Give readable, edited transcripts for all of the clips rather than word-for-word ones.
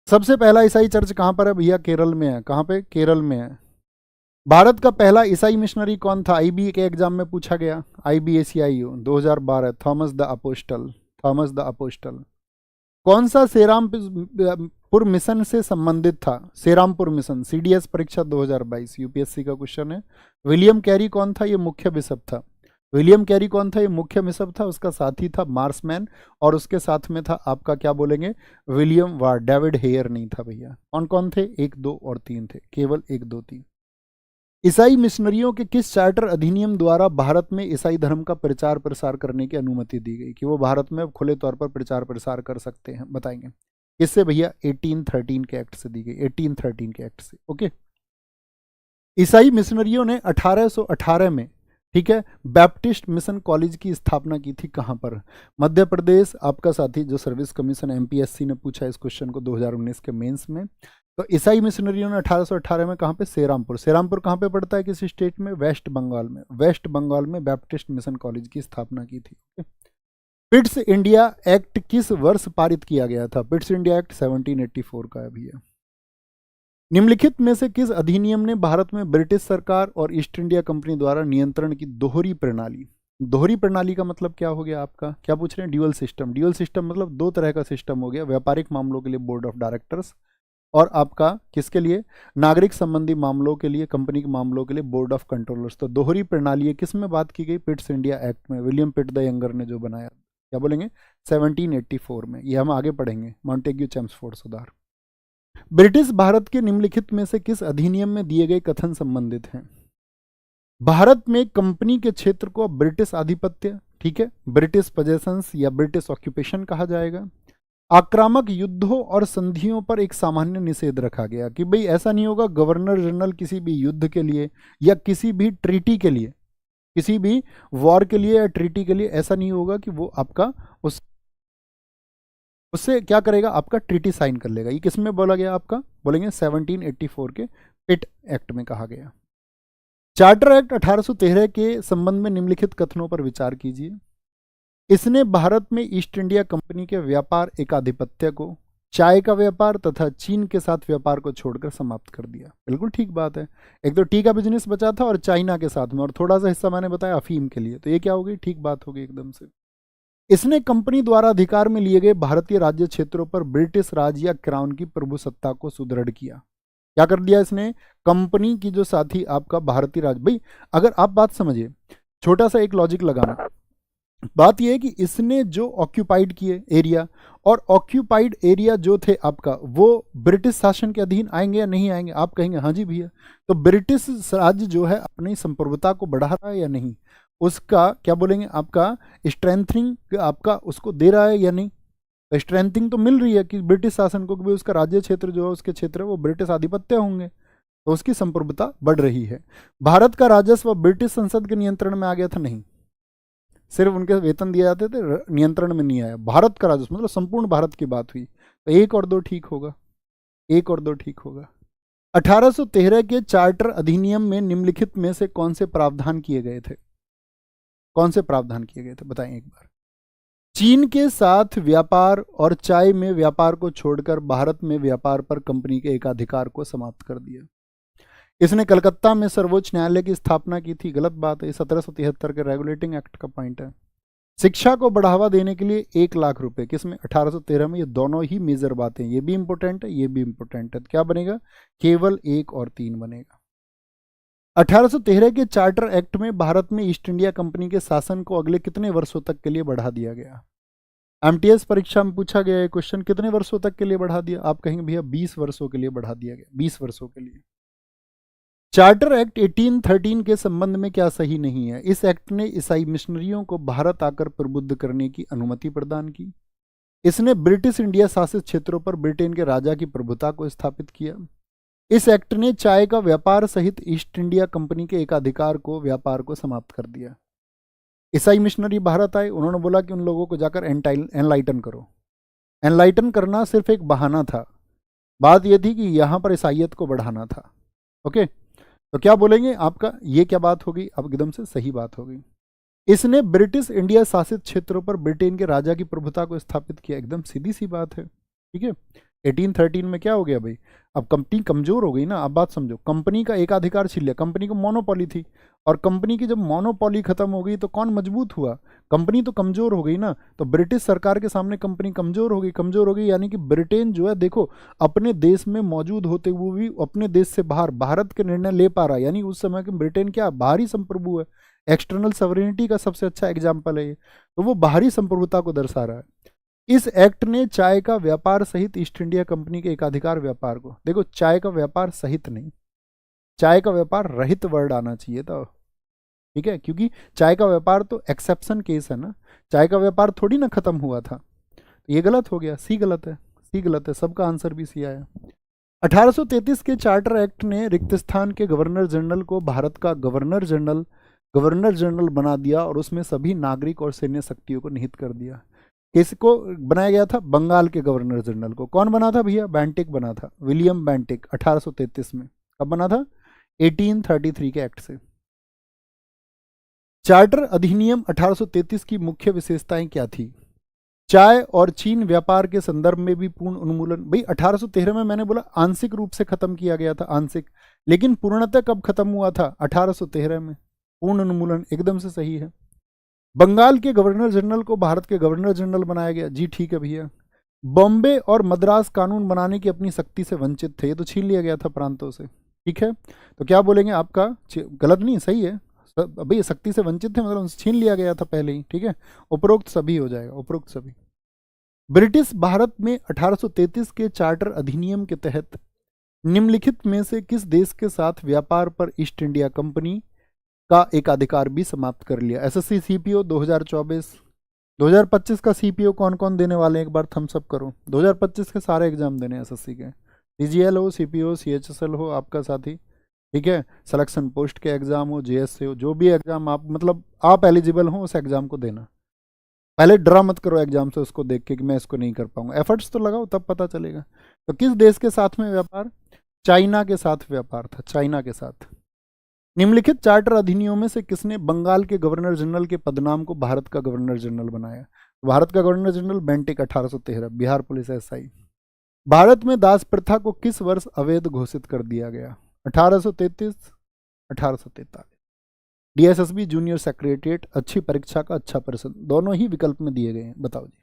सबसे पहला ईसाई चर्च कहाँ पर है भैया? केरल में है। कहाँ पे? केरल में है। भारत का पहला ईसाई मिशनरी कौन था? आईबी के एग्जाम में पूछा गया, IBACIU 2012, Thomas the apostle. Thomas the apostle. कौन सा सेरामपुर मिशन से संबंधित था? सेरामपुर मिशन, CDS परीक्षा 2022 यूपीएससी का क्वेश्चन है। विलियम कैरी कौन था? ये मुख्य बिशप था। विलियम कैरी कौन था? ये मुख्य बिशप था। उसका साथी था मार्समैन, और उसके साथ में था आपका क्या बोलेंगे, विलियम वार्ड। डेविड हेयर नहीं था भैया। कौन कौन थे? 1, 2 और 3 थे, केवल 1, 2, 3। ईसाई मिशनरियों के किस चार्टर अधिनियम द्वारा भारत में ईसाई धर्म का प्रचार प्रसार करने की अनुमति दी गई, कि वो भारत में अब खुले तौर पर प्रचार प्रसार कर सकते हैं? बताएंगे। इससे भैया 1813 के एक्ट से दी गई, 1813 के एक्ट से। ओके। ईसाई मिशनरियों ने 1818 में, ठीक है, बैप्टिस्ट मिशन कॉलेज की स्थापना की थी। कहां पर? मध्य प्रदेश। आपका साथी जो सर्विस कमीशन MPSC ने पूछा इस क्वेश्चन को 2019 के मेंस में। तो ईसाई मिशनरियों ने 1818 में कहां पे? सेरामपुर। सेरामपुर कहां पे पड़ता है? किस स्टेट में? वेस्ट बंगाल में। वेस्ट बंगाल में बैप्टिस्ट मिशन कॉलेज की स्थापना की थी। पिट्स इंडिया एक्ट किस वर्ष पारित किया गया था? पिट्स इंडिया एक्ट 1784 का है भैया। निम्नलिखित में से किस अधिनियम ने भारत में ब्रिटिश सरकार और ईस्ट इंडिया कंपनी द्वारा नियंत्रण की दोहरी प्रणाली? दोहरी प्रणाली का मतलब क्या हो गया आपका? क्या पूछ रहे हैं? Dual system. ड्यूअल सिस्टम मतलब दो तरह का सिस्टम हो गया। व्यापारिक मामलों के लिए बोर्ड ऑफ डायरेक्टर्स, और आपका किसके लिए? नागरिक संबंधी मामलों के लिए, कंपनी के मामलों के लिए बोर्ड ऑफ कंट्रोलर्स। तो दोहरी प्रणाली किस में बात की गई? पिट्स इंडिया एक्ट में, विलियम पिट द यंगर ने जो बनाया। क्या बोलेंगे? 1784 में। ये हम आगे पढ़ेंगे, मॉन्टेग्यू चेम्सफोर्ड सुधार। ब्रिटिश भारत के निम्नलिखित में से किस अधिनियम में दिए गए कथन संबंधित हैं? भारत में कंपनी के क्षेत्र को ब्रिटिश आधिपत्य, ठीक है, ब्रिटिश पोजेशंस या ब्रिटिश ऑक्यूपेशन कहा जाएगा। आक्रामक युद्धों और संधियों पर एक सामान्य निषेध रखा गया कि भाई ऐसा नहीं होगा गवर्नर जनरल किसी भी युद्ध के लिए या किसी भी ट्रीटी के लिए, किसी भी वॉर के लिए या ट्रीटी के लिए, ऐसा नहीं होगा कि वो आपका उससे क्या करेगा? आपका ट्रीटी साइन कर लेगा। ये किस में बोला गया आपका? बोलेंगे 1784 के पिट एक्ट में कहा गया। चार्टर एक्ट 1813 के संबंध में निम्नलिखित कथनों पर विचार कीजिए। इसने भारत में ईस्ट इंडिया कंपनी के व्यापार एकाधिपत्य को, चाय का व्यापार तथा चीन के साथ व्यापार को छोड़कर समाप्त कर दिया। बिल्कुल ठीक बात है। एक तो टी का बिजनेस बचा था और चाइना के साथ में, और थोड़ा सा हिस्सा मैंने बताया अफीम के लिए। तो ये क्या होगी? ठीक बात होगी एकदम से। इसने कंपनी द्वारा अधिकार में लिए गए भारतीय राज्य क्षेत्रों पर ब्रिटिश राज या क्राउन की प्रभुसत्ता को सुदृढ़ किया। क्या कर दिया इसने? कंपनी की जो साथी आपका भारतीय राज, भाई अगर आप बात समझिए, छोटा सा एक लॉजिक लगाना। बात यह है कि इसने जो ऑक्यूपाइड किए एरिया, और ऑक्यूपाइड एरिया जो थे आपका, वो ब्रिटिश शासन के अधीन आएंगे या नहीं आएंगे? आप कहेंगे हाँ जी भैया। तो ब्रिटिश राज्य जो है अपनी संप्रभुता को बढ़ा रहा है या नहीं? उसका क्या बोलेंगे? आपका स्ट्रेंथनिंग आपका उसको दे रहा है या नहीं? स्ट्रेंथिंग तो मिल रही है कि ब्रिटिश शासन को भी उसका राज्य क्षेत्र जो है, उसके क्षेत्र वो ब्रिटिश आधिपत्य होंगे, तो उसकी संप्रभुता बढ़ रही है। भारत का राजस्व ब्रिटिश संसद के नियंत्रण में आ गया था? नहीं, सिर्फ उनके वेतन दिए जाते थे, नियंत्रण में नहीं आया। भारत का राजस्व मतलब संपूर्ण भारत की बात हुई। तो 1 और 2 ठीक होगा, 1 और 2 ठीक होगा। 1813 के चार्टर अधिनियम में निम्नलिखित में से कौन से प्रावधान किए गए थे? कौन से प्रावधान किए गए थे बताएं एक बार। चीन के साथ व्यापार और चाय में व्यापार को छोड़कर भारत में व्यापार पर कंपनी के एकाधिकार को समाप्त कर दिया। इसने कलकत्ता में सर्वोच्च न्यायालय की स्थापना की थी। गलत बात है, 1773 के रेगुलेटिंग एक्ट का पॉइंट है। शिक्षा को बढ़ावा देने के लिए 1 लाख रुपए, किसमें? 1813 में। ये दोनों ही मेजर बातें, ये भी इंपॉर्टेंट है, ये भी इंपॉर्टेंट है। क्या बनेगा? केवल 1 और 3 बनेगा। 1813 के चार्टर एक्ट में भारत में ईस्ट इंडिया कंपनी के शासन को अगले कितने वर्षों तक के लिए बढ़ा दिया गया? MTS परीक्षा में पूछा गया है क्वेश्चन, कितने वर्षों तक के लिए बढ़ा दिया? आप कहेंगे भैया 20 वर्षों के लिए बढ़ा दिया गया, 20 वर्षों के लिए। चार्टर एक्ट 1813 के संबंध में क्या सही नहीं है? इस एक्ट ने ईसाई मिशनरियों को भारत आकर प्रबुद्ध करने की अनुमति प्रदान की। इसने ब्रिटिश इंडिया शासित क्षेत्रों पर ब्रिटेन के राजा की प्रभुता को स्थापित किया। इस एक्ट ने चाय का व्यापार सहित ईस्ट इंडिया कंपनी के एकाधिकार को, व्यापार को समाप्त कर दिया। ईसाई मिशनरी भारत आए, उन्होंने बोला कि उन लोगों को जाकर एनलाइटन करो। एनलाइटन करना सिर्फ एक बहाना था, बात यह थी कि यहां पर ईसाइयत को बढ़ाना था। ओके, तो क्या बोलेंगे आपका? ये क्या बात होगी? अब एकदम से सही बात होगी। इसने ब्रिटिश इंडिया शासित क्षेत्रों पर ब्रिटेन के राजा की प्रभुता को स्थापित किया। एकदम सीधी सी बात है, ठीक है। 1813 में क्या हो गया भाई, अब कंपनी कमजोर हो गई ना। अब बात समझो, कंपनी का एकाधिकार छीन लिया, कंपनी को मोनोपोली थी, और कंपनी की जब मोनोपोली खत्म हो गई तो कौन मजबूत हुआ, कंपनी तो कमजोर हो गई ना। तो ब्रिटिश सरकार के सामने कंपनी कमजोर हो गई, कमजोर हो गई, यानी कि ब्रिटेन जो है देखो अपने देश में मौजूद होते हुए भी अपने देश से बाहर भारत के निर्णय ले पा रहा है, यानी उस समय के ब्रिटेन क्या बाहरी संप्रभु है, एक्सटर्नल सॉवरेनिटी का सबसे अच्छा एग्जाम्पल है ये। तो वो बाहरी संप्रभुता को दर्शा रहा है। इस एक्ट ने चाय का व्यापार सहित ईस्ट इंडिया कंपनी के एकाधिकार व्यापार को, देखो चाय का व्यापार सहित नहीं, चाय का व्यापार रहित वर्ड आना चाहिए था, ठीक है, क्योंकि चाय का व्यापार तो एक्सेप्शन केस है ना, चाय का व्यापार थोड़ी ना खत्म हुआ था। ये गलत हो गया, सी गलत है, सी गलत है, सबका आंसर भी सी आया। 1833 के चार्टर एक्ट ने रिक्त स्थान के गवर्नर जनरल को भारत का गवर्नर जनरल बना दिया और उसमें सभी नागरिक और सैन्य शक्तियों को निहित कर दिया। किसको बनाया गया था, बंगाल के गवर्नर जनरल को। कौन बना था भैया, बेंटिक बना था, विलियम बेंटिक 1833 में। कब बना था, 1833 के एक्ट से। चार्टर अधिनियम 1833 की मुख्य विशेषताएं क्या थी, चाय और चीन व्यापार के संदर्भ में भी पूर्ण उन्मूलन। भाई 1813 में मैंने बोला आंशिक रूप से खत्म किया गया था, आंशिक, लेकिन पूर्णतः कब खत्म हुआ था, 1813 में। पूर्ण उन्मूलन एकदम से सही है। बंगाल के गवर्नर जनरल को भारत के गवर्नर जनरल बनाया गया, जी ठीक है भैया। बॉम्बे और मद्रास कानून बनाने की अपनी शक्ति से वंचित थे, ये तो छीन लिया गया था प्रांतों से, ठीक है। तो क्या बोलेंगे आपका गलत नहीं, सही है भाई, शक्ति से वंचित थे मतलब छीन लिया गया था पहले ही, ठीक है। उपरोक्त सभी हो जाएगा, उपरोक्त सभी। ब्रिटिश भारत में 1833 के चार्टर अधिनियम के तहत निम्नलिखित में से किस देश के साथ व्यापार पर ईस्ट इंडिया कंपनी का एकाधिकार भी समाप्त कर लिया। एसएससी सीपीओ 2024 2025 का सीपीओ कौन कौन देने वाले हैं, एक बार थम्स अप करो। 2025 के सारे एग्जाम देने एसएससी के, सीजीएल हो, सीपीओ, सीएचएसएल हो आपका साथी, ठीक है, सिलेक्शन पोस्ट के एग्जाम हो, जेएससी हो, जो भी एग्जाम आप मतलब आप एलिजिबल हो उस एग्जाम को देना। पहले ड्रा मत करो एग्जाम से उसको देख के कि मैं इसको नहीं कर पाऊंगा, एफर्ट्स तो लगाओ तब पता चलेगा। तो किस देश के साथ में व्यापार, चाइना के साथ व्यापार था, चाइना के साथ। निम्नलिखित चार्टर अधिनियमों में से किसने बंगाल के गवर्नर जनरल के पदनाम को भारत का गवर्नर जनरल बनाया। भारत का governor general Bentinck 1813, Bihar police SI. Bharat में दास प्रथा को किस वर्ष अवैध घोषित कर दिया गया, 1833 1843। डीएसएसबी जूनियर सेक्रेटरिएट, अच्छी परीक्षा का अच्छा प्रश्न, दोनों ही विकल्प में दिए गए हैं, बताओ जी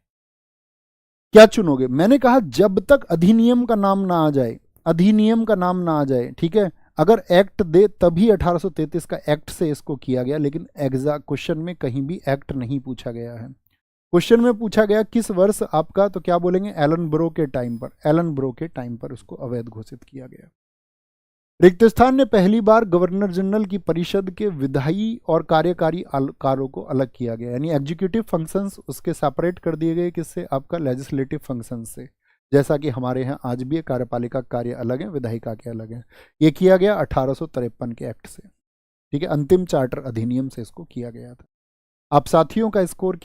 क्या चुनोगे। मैंने कहा जब तक अधिनियम का नाम ना आ जाए, अधिनियम का नाम ना आ जाए, ठीक है। अगर एक्ट दे तभी 1833 का एक्ट से इसको किया गया, लेकिन एग्जैक्ट क्वेश्चन में कहीं भी एक्ट नहीं पूछा गया है। क्वेश्चन में पूछा गया किस वर्ष आपका, तो क्या बोलेंगे एलन ब्रो के टाइम पर, एलन ब्रो के टाइम पर उसको अवैध घोषित किया गया। रिक्त स्थान ने पहली बार गवर्नर जनरल की परिषद के विधायी और कार्यकारी कारों को अलग किया गया, यानी एग्जीक्यूटिव फंक्शंस उसके सेपरेट कर दिए गए, किससे, आपका लेजिस्लेटिव फंक्शन से। जैसा कि हमारे यहाँ आज भी कार्यपालिका कार्य अलग है, विधायिका के अलग है। ये किया गया 1853 के एक्ट से, ठीक है, अंतिम चार्टर अधिनियम से इसको किया गया था। आप साथियों का स्कोर